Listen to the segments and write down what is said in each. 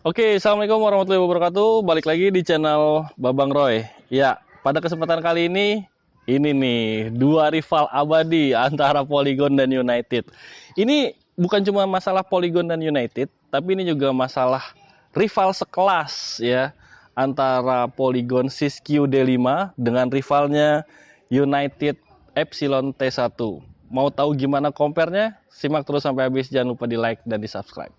Oke, assalamualaikum warahmatullahi wabarakatuh. Balik lagi di channel Babang Roy. Ya, pada kesempatan kali ini nih dua rival abadi antara Polygon dan United. Ini bukan cuma masalah Polygon dan United, tapi ini juga masalah rival sekelas ya antara Polygon Siskiyou D5 dengan rivalnya United Epsilon T1. Mau tahu gimana compare-nya? Simak terus sampai habis. Jangan lupa di like dan di subscribe.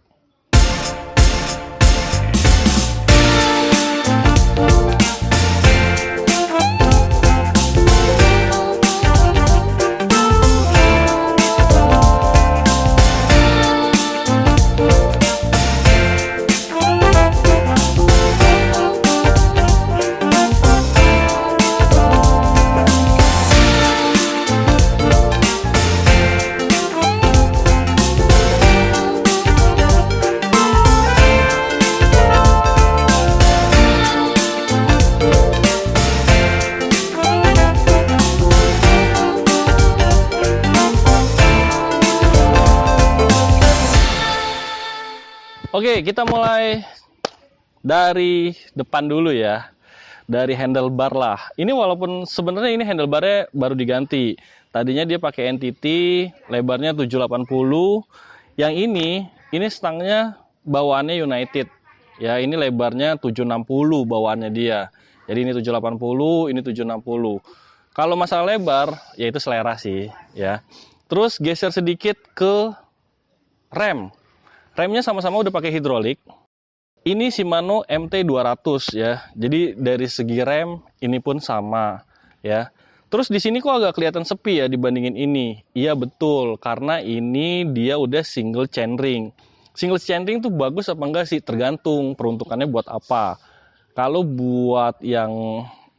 Oke, kita mulai dari depan dulu ya. Dari handlebar lah. Ini walaupun sebenarnya ini handlebarnya baru diganti. Tadinya dia pakai NTT, lebarnya 780. Yang ini stangnya bawaannya United. Ya, ini lebarnya 760 bawaannya dia. Jadi ini 780, ini 760. Kalau masalah lebar, ya itu selera sih, ya. Terus geser sedikit ke rem. Remnya sama-sama udah pakai hidrolik. Ini Shimano MT200 ya. Jadi dari segi rem ini pun sama ya. Terus di sini kok agak kelihatan sepi ya dibandingin ini. Iya betul, karena ini dia udah single chainring. Single chainring tuh bagus apa enggak sih? Tergantung peruntukannya buat apa. Kalau buat yang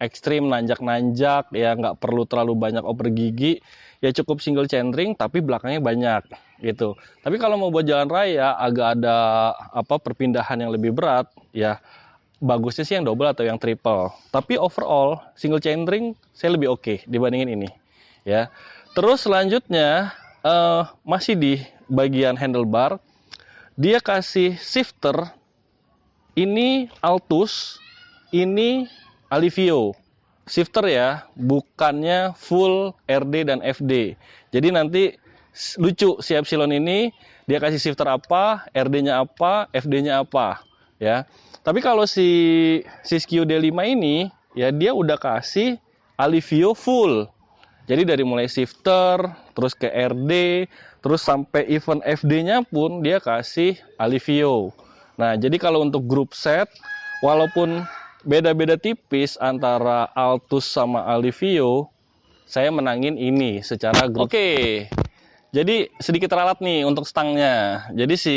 ekstrim nanjak-nanjak ya nggak perlu terlalu banyak oper gigi, ya cukup single chainring tapi belakangnya banyak gitu. Tapi kalau mau buat jalan raya agak ada perpindahan yang lebih berat, ya bagusnya sih yang double atau yang triple. Tapi overall single chainring saya lebih oke dibandingin ini ya. Terus selanjutnya masih di bagian handlebar, dia kasih shifter. Ini Altus, ini Alivio. Shifter ya, bukannya full RD dan FD. Jadi nanti lucu si Epsilon ini, dia kasih shifter apa, RD-nya apa, FD-nya apa. Ya. Tapi kalau si Siskiyou D5 ini, ya dia udah kasih Alivio full. Jadi dari mulai shifter, terus ke RD, terus sampai event FD-nya pun dia kasih Alivio. Nah, jadi kalau untuk grup set, walaupun beda-beda tipis antara Altus sama Alivio, saya menangin ini secara grup. Oke, jadi sedikit ralat nih untuk stangnya. Jadi si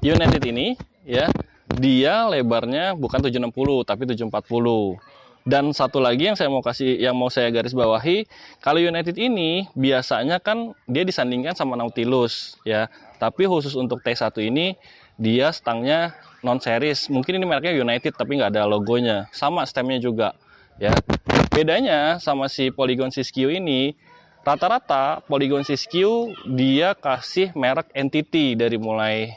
United ini, ya, dia lebarnya bukan 760 tapi 740. Dan satu lagi yang mau saya garis bawahi, kalau United ini biasanya kan dia disandingkan sama Nautilus, ya. Tapi khusus untuk T1 ini dia stangnya non series. Mungkin ini mereknya United tapi nggak ada logonya. Sama stemnya juga, ya. Bedanya sama si Polygon Siskiyou ini, rata-rata Polygon Siskiyou dia kasih merek entity dari mulai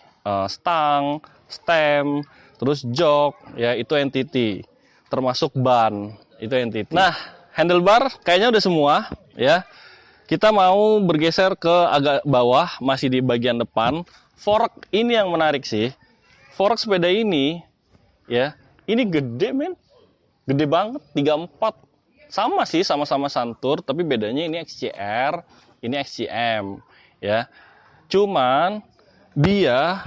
stang, stem, terus jok, ya itu entity. Termasuk ban, itu entity. Nah, handlebar kayaknya udah semua, ya. Kita mau bergeser ke agak bawah, masih di bagian depan. Fork ini yang menarik sih. Fork sepeda ini, ya, ini gede men. Gede banget, 34. Sama sih, sama-sama Santur, tapi bedanya ini XCR, ini XCM, ya. Cuman dia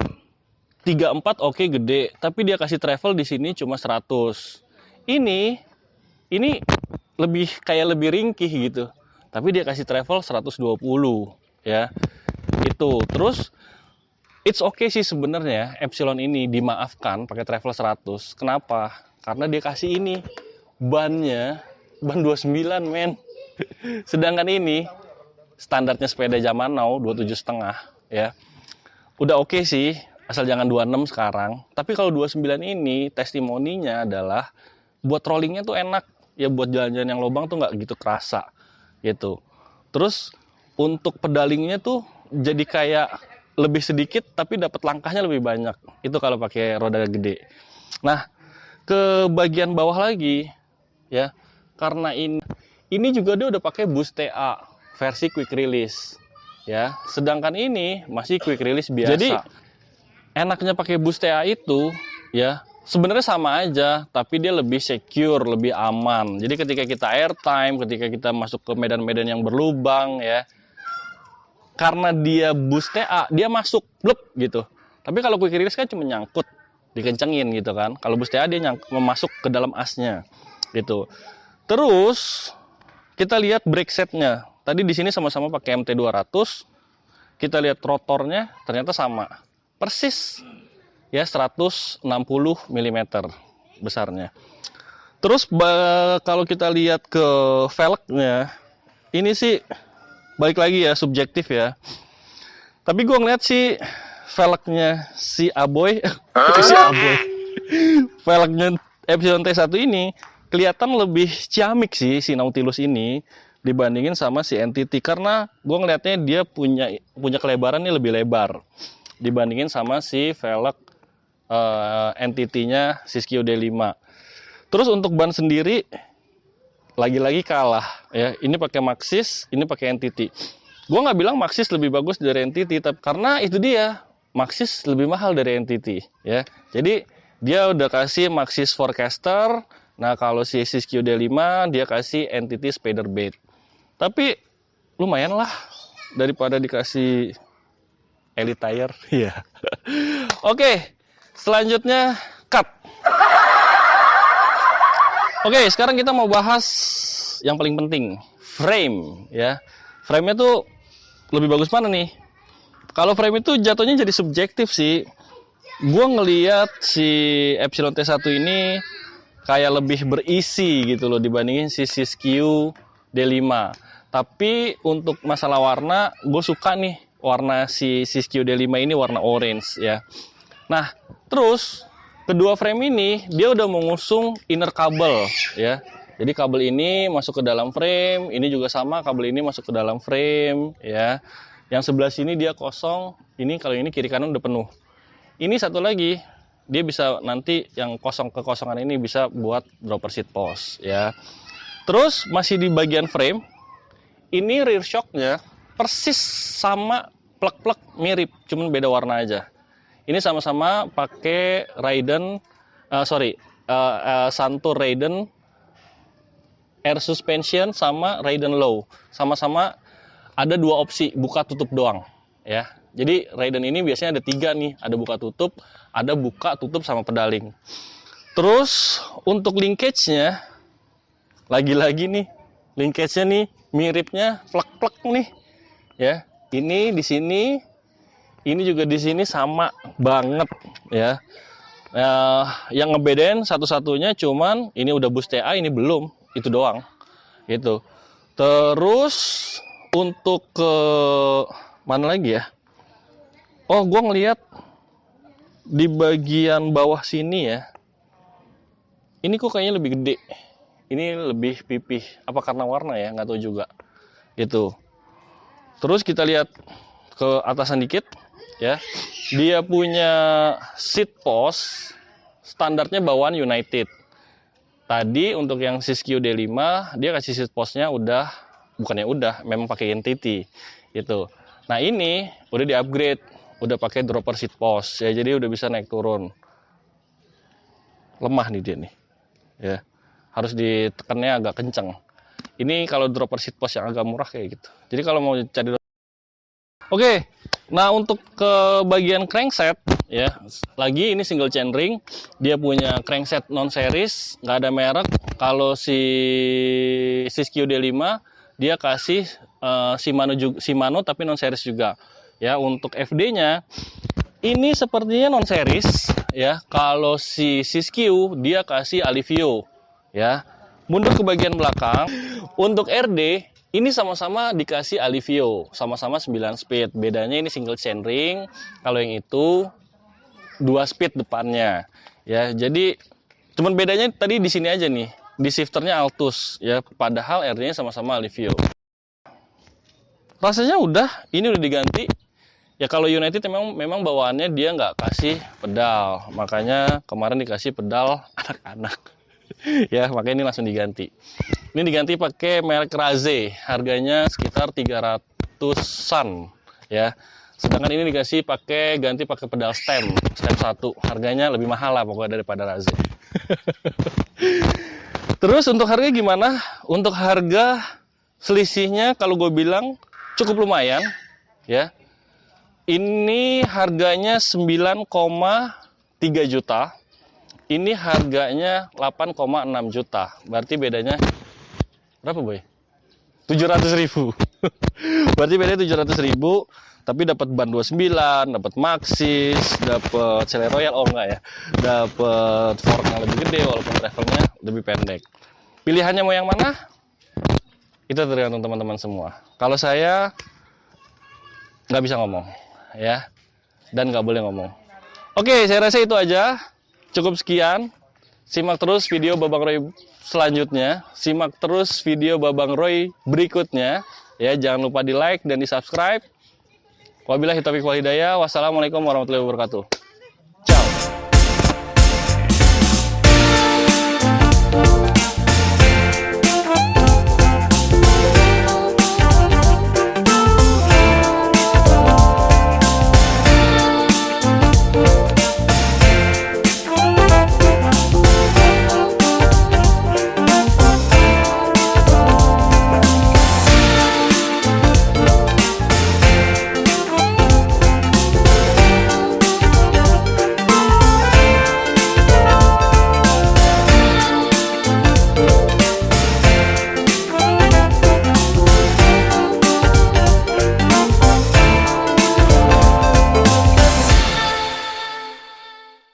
34 oke gede, tapi dia kasih travel di sini cuma 100. Ini lebih ringkih gitu. Tapi dia kasih travel 120 ya. Itu. Terus it's okay sih sebenarnya Epsilon ini dimaafkan pakai travel 100. Kenapa? Karena dia kasih ini bannya ban 29 men. Sedangkan ini standarnya sepeda zaman now 27,5 ya. Udah oke sih, asal jangan 26 sekarang. Tapi kalau 29 ini testimoninya adalah buat rollingnya tuh enak ya, buat jalan-jalan yang lubang tuh nggak gitu kerasa gitu. Terus untuk pedalingnya tuh jadi kayak lebih sedikit tapi dapat langkahnya lebih banyak. Itu kalau pakai roda gede. Nah, ke bagian bawah lagi ya. Karena ini juga dia udah pakai boost TA versi quick release ya. Sedangkan ini masih quick release biasa. Jadi enaknya pakai boost TA itu ya sebenarnya sama aja, tapi dia lebih secure, lebih aman. Jadi ketika kita airtime, ketika kita masuk ke medan-medan yang berlubang ya, karena dia boost TA, dia masuk blub gitu. Tapi kalau quick release kan cuma nyangkut, dikencengin gitu kan. Kalau boost TA dia masuk ke dalam asnya gitu. Terus kita lihat brake setnya. Tadi di sini sama-sama pakai MT200. Kita lihat rotornya ternyata sama. Persis ya 160 mm besarnya. Terus kalau kita lihat ke velgnya, ini sih balik lagi ya subjektif ya. Tapi gue ngeliat sih velgnya si Aboy, velgnya Epsilon T1 ini kelihatan lebih ciamik sih si Nautilus ini dibandingin sama si NTT, karena gue ngeliatnya dia punya kelebaran nih lebih lebar dibandingin sama si velg NTT-nya Siskiyou D5. Terus untuk ban sendiri lagi-lagi kalah ya. Ini pakai Maxxis, ini pakai NTT. Gue nggak bilang Maxxis lebih bagus dari NTT, tapi karena itu dia Maxxis lebih mahal dari NTT ya. Jadi dia udah kasih Maxxis Forecaster. Nah kalau si Siskiyou D5 dia kasih NTT Spiderbait. Tapi lumayan lah daripada dikasih Elite Tire. Iya. Oke, selanjutnya cut. Oke, sekarang kita mau bahas yang paling penting, frame ya. Frame-nya tuh lebih bagus mana nih? Kalau frame itu jatuhnya jadi subjektif sih. Gua ngeliat si Epsilon T1 ini kayak lebih berisi gitu loh dibandingin si Siskiyou D5. Tapi untuk masalah warna, gue suka nih warna si Siskiyou D5 ini warna orange ya. Nah, terus kedua frame ini dia udah mengusung inner kabel ya. Jadi kabel ini masuk ke dalam frame, ini juga sama, kabel ini masuk ke dalam frame ya. Yang sebelah sini dia kosong, ini kalau ini kiri kanan udah penuh. Ini satu lagi, dia bisa nanti yang kekosongan ini bisa buat dropper seat post ya. Terus masih di bagian frame, ini rear shocknya persis sama plug-plug mirip, cuman beda warna aja. Ini sama-sama pakai Raiden, Santur Raiden Air Suspension sama Raiden Low. Sama-sama ada dua opsi, buka tutup doang ya. Jadi Raiden ini biasanya ada 3 nih, ada buka tutup, ada buka tutup sama pedaling. Terus untuk linkage-nya, lagi-lagi nih, linkage-nya nih miripnya plug-plug nih ya. Ini di sini, ini juga di sini sama banget ya. Yang ngebedain satu-satunya cuman ini udah boost TA, ini belum, itu doang gitu. Terus untuk ke mana lagi ya? Oh, gue ngeliat di bagian bawah sini ya, ini kok kayaknya lebih gede, ini lebih pipih, apa karena warna ya, nggak tahu juga gitu. Terus kita lihat ke atasan dikit ya, dia punya seat post standarnya bawaan United. Tadi untuk yang Siskiyou D5 dia kasih seat postnya memang pakai NTT gitu. Nah ini udah di upgrade, udah pakai dropper seat post ya, jadi udah bisa naik turun. Lemah nih dia nih ya, harus ditekannya agak kenceng. Ini kalau dropper seat post yang agak murah kayak gitu. Jadi kalau mau cari Oke, nah untuk ke bagian crankset ya, lagi ini single chainring, dia punya crankset non series, nggak ada merek. Kalau si Siskiyou D5 dia kasih Shimano tapi non series juga. Ya, untuk FD-nya ini sepertinya non series ya. Kalau si Siskiyou dia kasih Alivio ya. Mundur ke bagian belakang, untuk RD ini sama-sama dikasih Alivio, sama-sama 9 speed. Bedanya ini single chainring, kalau yang itu 2 speed depannya. Ya, jadi cuman bedanya tadi di sini aja nih, di shifternya Altus ya, padahal RD-nya sama-sama Alivio. Rasanya udah, ini udah diganti. Ya kalau United memang bawaannya dia nggak kasih pedal, makanya kemarin dikasih pedal anak-anak. Ya makanya ini langsung diganti. Ini diganti pakai merek Raze, harganya sekitar 300-an ya. Sedangkan ini dikasih ganti pakai pedal stem 1, harganya lebih mahal lah pokoknya daripada Raze. Terus untuk harga gimana? Untuk harga selisihnya kalau gue bilang cukup lumayan ya. Ini harganya 9,3 juta. Ini harganya 8,6 juta. Berarti bedanya berapa, Boy? 700.000. Berarti bedanya 700.000, tapi dapat ban 29, dapat Maxxis, dapat Cele Royal, oh enggak ya. Dapat fork yang lebih gede walaupun travelnya lebih pendek. Pilihannya mau yang mana? Itu tergantung teman-teman semua. Kalau saya nggak bisa ngomong ya, dan nggak boleh ngomong. Oke, saya rasa itu aja, cukup sekian. Simak terus video Babang Roy selanjutnya, simak terus video Babang Roy berikutnya ya. Jangan lupa di like dan di subscribe. Wabillahi taufiq wal hidayah. Wassalamualaikum warahmatullahi wabarakatuh. Ciao.